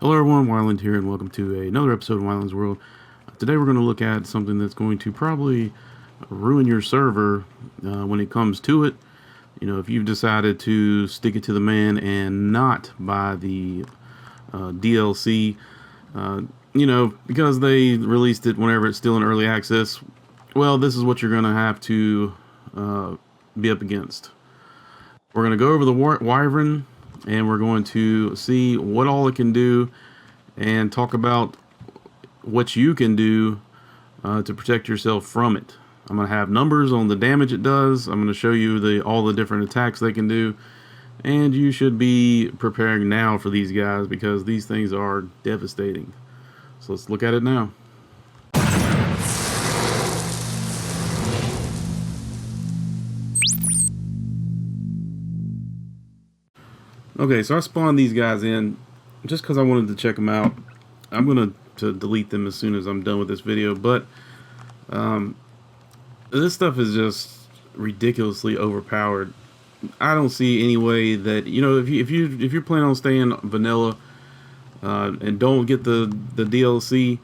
Hello everyone, Wyland here, and welcome to another episode of Wyland's World. Today we're going to look at something that's going to probably ruin your server when it comes to it. You know, if you've decided to stick it to the man and not buy the DLC, you know, because they released it whenever it's still in early access, well, this is what you're going to have to be up against. We're going to go over the Wyvern, and we're going to see what all it can do and talk about what you can do to protect yourself from it. I'm going to have numbers on the damage it does. I'm going to show you all the different attacks they can do, and you should be preparing now for these guys because these things are devastating. So let's look at it now. Okay, so I spawned these guys in just because I wanted to check them out. I'm going to delete them as soon as I'm done with this video, but this stuff is just ridiculously overpowered. I don't see any way that, you know, if you're planning on staying vanilla and don't get the DLC,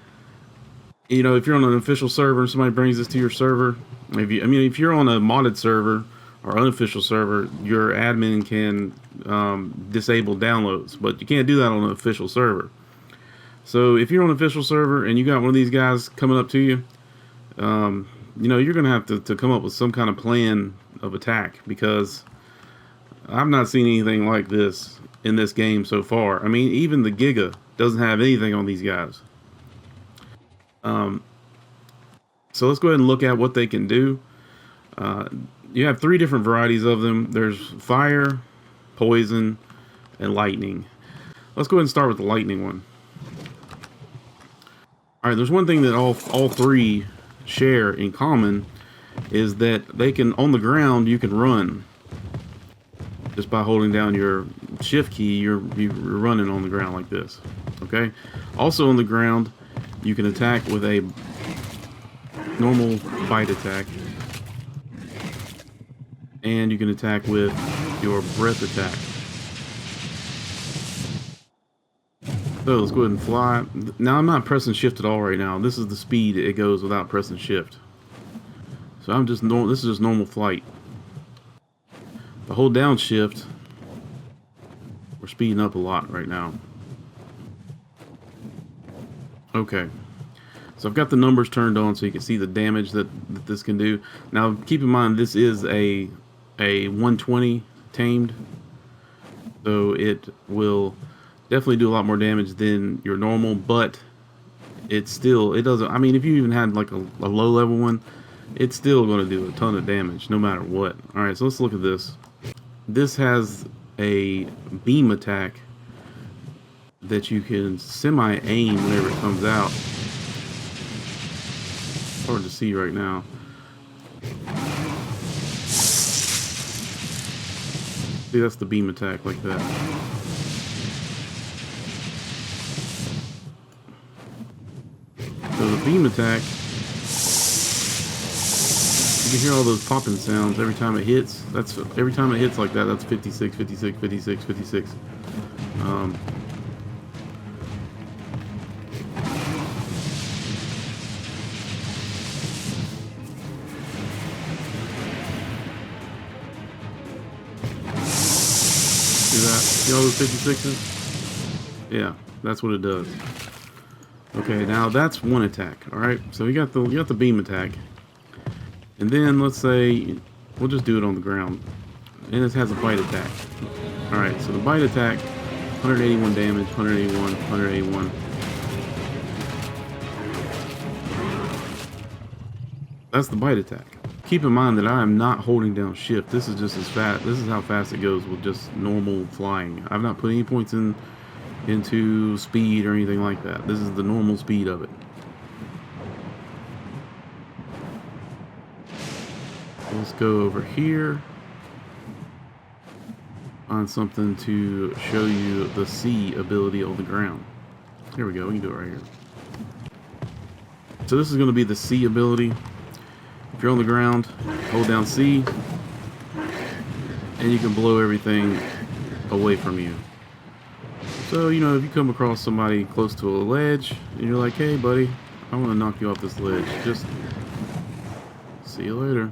you know, if you're on an official server and somebody brings this to your server, if you're on a modded server or unofficial server, your admin can disable downloads, but you can't do that on an official server. So if you're on an official server and you got one of these guys coming up to you, you know, you're gonna have to come up with some kind of plan of attack, because I've not seen anything like this in this game so far. I mean, even the Giga doesn't have anything on these guys. So let's go ahead and look at what they can do. You have three different varieties of them. There's fire, poison, and lightning. Let's go ahead and start with the lightning one. Alright, there's one thing that all three share in common, is that they can, on the ground, you can run. Just by holding down your shift key, you're running on the ground like this. Okay? Also on the ground, you can attack with a normal bite attack. And you can attack with your breath attack. So let's go ahead and fly. Now I'm not pressing shift at all right now. This is the speed it goes without pressing shift. So this is just normal flight. If I hold down shift, we're speeding up a lot right now. Okay. So I've got the numbers turned on so you can see the damage that this can do. Now keep in mind, this is a 120 tamed, so it will definitely do a lot more damage than your normal, but it doesn't, I mean, if you even had like a low level one, it's still going to do a ton of damage no matter what. Alright, so let's look at this. This has a beam attack that you can semi-aim whenever it comes out. It's hard to see right now. See, that's the beam attack like that. So the beam attack, you can hear all those popping sounds every time it hits. Every time it hits like that, that's 56, 56, 56, 56. See that? See all those 56s? Yeah, that's what it does. Okay, now that's one attack. All right, so you got the beam attack, and then let's say we'll just do it on the ground, and it has a bite attack. All right, so the bite attack, 181 damage, 181, 181. That's the bite attack. Keep in mind that I am not holding down shift. This is just as fast. This is how fast it goes with just normal flying. I've not put any points into speed or anything like that. This is the normal speed of it. Let's go over here. Find something to show you the C ability on the ground. Here we go. We can do it right here. So this is going to be the C ability. If you're on the ground, hold down C, and you can blow everything away from you. So, you know, if you come across somebody close to a ledge and you're like, hey, buddy, I want to knock you off this ledge, just see you later.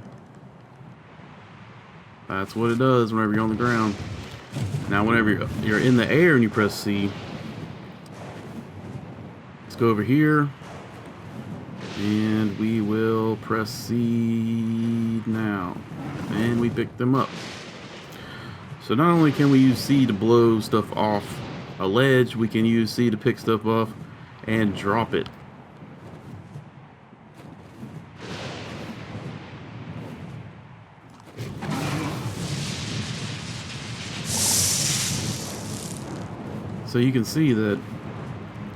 That's what it does whenever you're on the ground. Now, whenever you're in the air and you press C, let's go over here. And we will press C now. And we pick them up. So not only can we use C to blow stuff off a ledge, we can use C to pick stuff off and drop it. So you can see that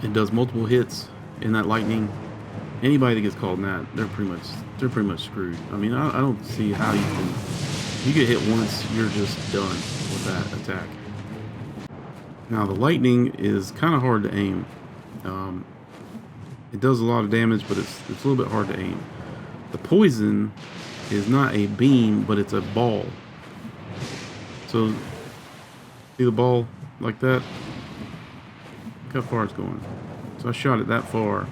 it does multiple hits in that lightning. Anybody that gets caught in that, they're pretty much screwed. I mean, I don't see how you get hit once, you're just done with that attack. Now the lightning is kind of hard to aim. It does a lot of damage, but it's a little bit hard to aim. The poison is not a beam, but it's a ball. So see the ball like that? Look how far it's going. So I shot it that far.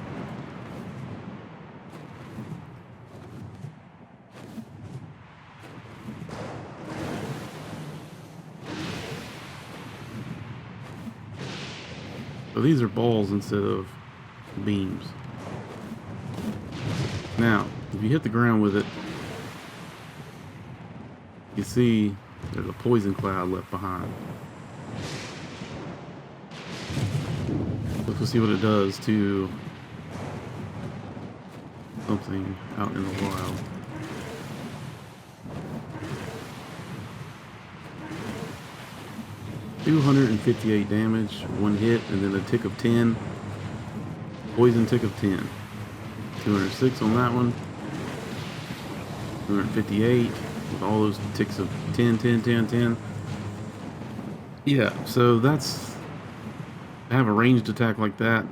So these are balls instead of beams. Now, if you hit the ground with it, you see there's a poison cloud left behind. Let's see what it does to something out in the wild. $258 damage, one hit, and then a tick of 10. Poison tick of 10. 206 on that one. 258 with all those ticks of 10, 10, 10, 10. Yeah, so that's... have a ranged attack like that.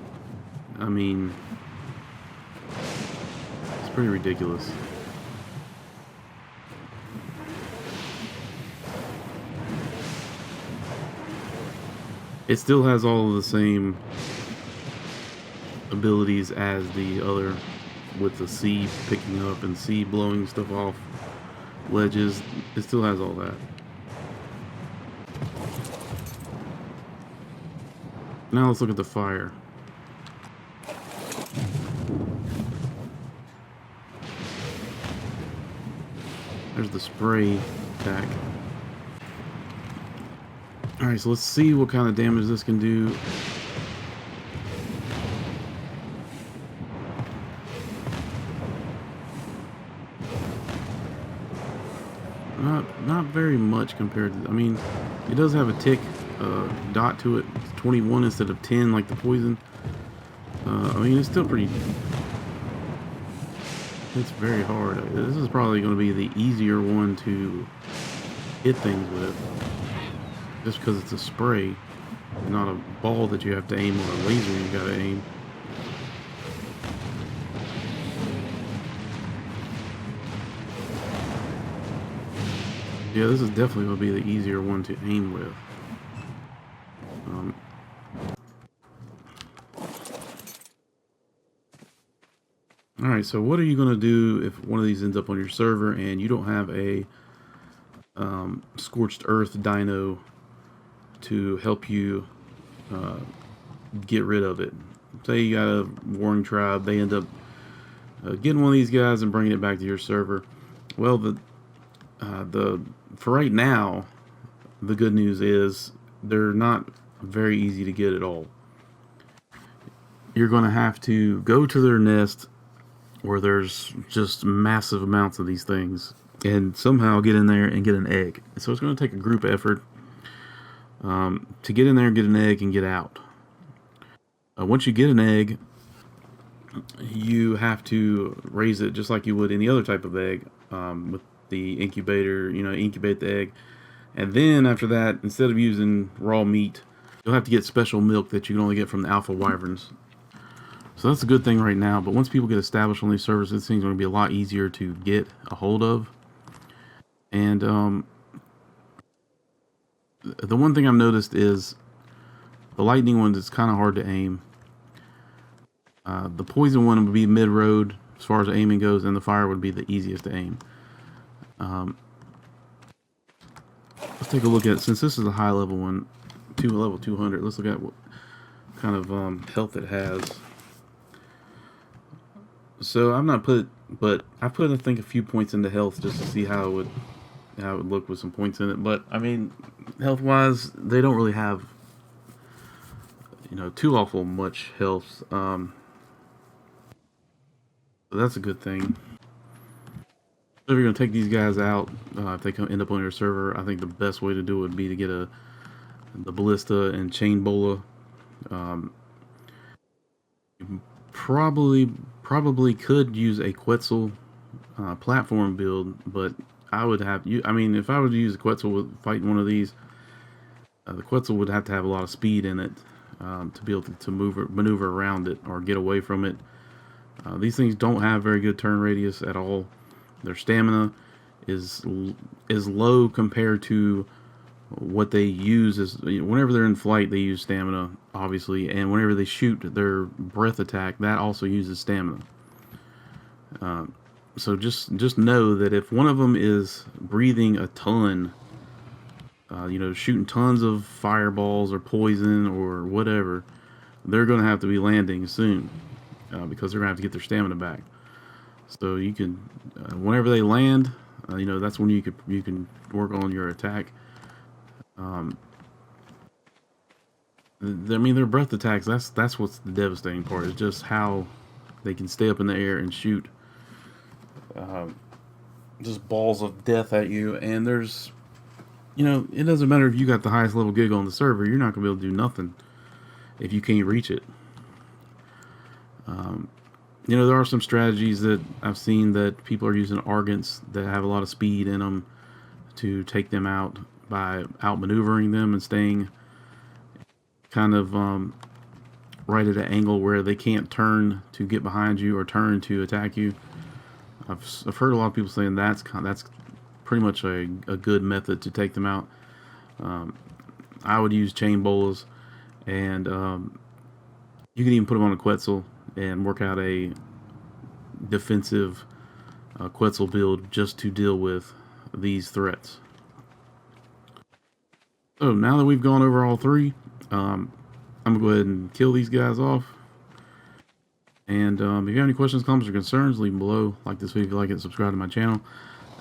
I mean, it's pretty ridiculous. It still has all of the same abilities as the other, with the C picking up and C blowing stuff off ledges. It still has all that. Now let's look at the fire. There's the spray attack. Alright, so let's see what kind of damage this can do. Not very much compared to... I mean, it does have a tick dot to it. It's 21 instead of 10 like the poison. I mean, it's still pretty... It's very hard. This is probably going to be the easier one to hit things with. Just because it's a spray, not a ball that you have to aim, or a laser you gotta aim. Yeah, this is definitely going to be the easier one to aim with. Alright, so what are you going to do if one of these ends up on your server and you don't have a Scorched Earth dino to help you get rid of it? Say you got a warring tribe, they end up getting one of these guys and bringing it back to your server. Well, for right now, the good news is they're not very easy to get at all. You're going to have to go to their nest where there's just massive amounts of these things and somehow get in there and get an egg. So it's going to take a group effort to get in there and get an egg and get out. Once you get an egg, you have to raise it just like you would any other type of egg, with the incubator, you know, incubate the egg. And then after that, instead of using raw meat, you'll have to get special milk that you can only get from the alpha wyverns. So that's a good thing right now, but once people get established on these servers, this thing's going to be a lot easier to get a hold of. And the one thing I've noticed is The lightning one is kind of hard to aim. The poison one would be mid-road as far as aiming goes, and the fire would be the easiest to aim. Let's take a look at, since this is a high level one, level 200, let's look at what kind of health it has. So I'm not put, but I put I think a few points into health just to see how it would look with some points in it. But I mean, health wise, they don't really have, you know, too awful much health. So that's a good thing. So if you're gonna take these guys out, if they end up on your server, I think the best way to do it would be to get the ballista and chain bola. Probably could use a Quetzal platform build, but I would have you. I mean, if I were to use a Quetzal with fighting one of these, the Quetzal would have to have a lot of speed in it to be able to maneuver around it or get away from it. These things don't have very good turn radius at all. Their stamina is low compared to what they use. Is whenever they're in flight, they use stamina, obviously, and whenever they shoot their breath attack, that also uses stamina. So just know that if one of them is breathing a ton, you know, shooting tons of fireballs or poison or whatever, they're going to have to be landing soon because they're going to have to get their stamina back. So you can, whenever they land, you know, that's when you can work on your attack. I mean, their breath attacks, that's what's the devastating part, is just how they can stay up in the air and shoot just balls of death at you. And there's, you know, it doesn't matter if you got the highest level gig on the server, you're not gonna be able to do nothing if you can't reach it. You know, there are some strategies that I've seen that people are using Argents that have a lot of speed in them to take them out by outmaneuvering them and staying kind of right at an angle where they can't turn to get behind you or turn to attack you. I've heard a lot of people saying that's pretty much a good method to take them out. I would use chain bolas, and you can even put them on a Quetzal and work out a defensive Quetzal build just to deal with these threats. So now that we've gone over all three, I'm gonna go ahead and kill these guys off. And if you have any questions, comments, or concerns, leave them below. Like this video if you like it, subscribe to my channel.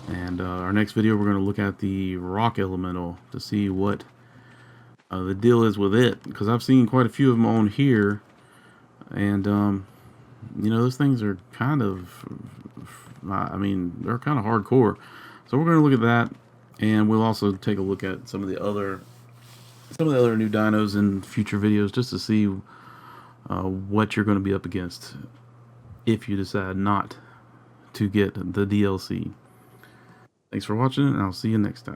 And our next video, we're going to look at the rock elemental to see what the deal is with it, because I've seen quite a few of them on here, and you know, those things are kind of, I mean, they're kind of hardcore. So we're going to look at that, and we'll also take a look at some of the other new dinos in future videos, just to see what you're going to be up against if you decide not to get the DLC. Thanks for watching, and I'll see you next time.